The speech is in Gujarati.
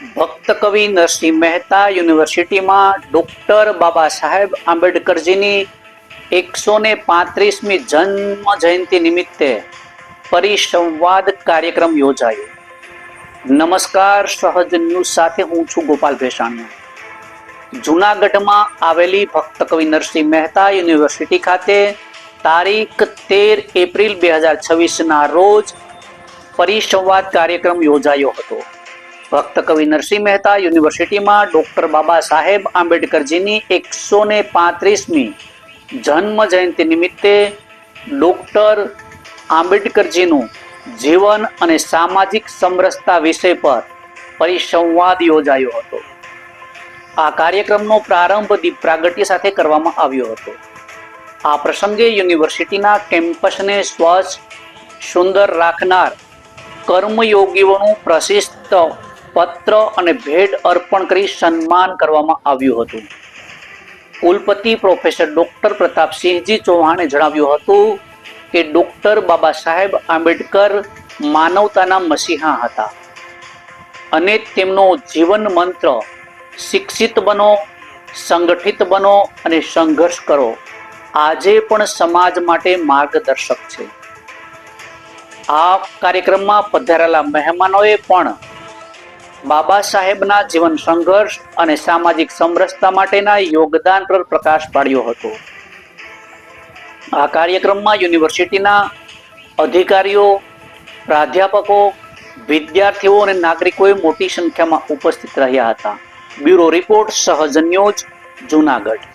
ભક્ત કવિ નરસિંહ મહેતા યુનિવર્સિટીમાં ડોક્ટર બાબા સાહેબ આંબેડકરજીની 135મી જન્મ જયંતિ નિમિત્તે પરિસંવાદ કાર્યક્રમ યોજાયો. નમસ્કાર, સહજ ન્યૂઝ સાથે હું છું ગોપાલ ભેસાણીયા. જૂનાગઢમાં આવેલી ભક્ત કવિ નરસિંહ મહેતા યુનિવર્સિટી ખાતે તારીખ 13 એપ્રિલ 2026ના રોજ પરિસંવાદ કાર્યક્રમ યોજાયો હતો. ભક્ત કવિ નરસિંહ મહેતા યુનિવર્સિટીમાં ડોક્ટર બાબા સાહેબ આંબેડકરજીની 135મી જન્મ જયંતિ નિમિત્તે ડોક્ટર આંબેડકરજીનું જીવન અને સામાજિક સમરસતા વિષય પર પરિસંવાદ યોજાયો હતો. આ કાર્યક્રમનો પ્રારંભ દીપ પ્રાગટ્ય સાથે કરવામાં આવ્યો હતો. આ પ્રસંગે યુનિવર્સિટીના કેમ્પસને સ્વચ્છ સુંદર રાખનાર કર્મયોગીઓનું પ્રશિસ્ત પત્ર અને ભેટ અર્પણ કરી સન્માન કરવામાં આવ્યું હતું. કુલપતિ પ્રોફેસર ડોક્ટર પ્રતાપસિંહજી ચૌહાણે જણાવ્યું હતું કે ડોક્ટર બાબા સાહેબ આંબેડકર માનવતાના મસીહા હતા અને તેમનો જીવન મંત્ર શિક્ષિત બનો, સંગઠિત બનો અને સંઘર્ષ કરો આજે પણ સમાજ માટે માર્ગદર્શક છે. આ કાર્યક્રમમાં પધારેલા મહેમાનોએ પણ બાબા સાહેબના જીવન સંઘર્ષ અને સામાજિક સમરસતા માટેના યોગદાન પર પ્રકાશ પાડ્યો હતો. આ કાર્યક્રમમાં યુનિવર્સિટીના અધિકારીઓ, પ્રાધ્યાપકો, વિદ્યાર્થીઓ અને નાગરિકોએ મોટી સંખ્યામાં ઉપસ્થિત રહ્યા હતા. બ્યુરો રિપોર્ટ, સહજ ન્યૂઝ, જૂનાગઢ.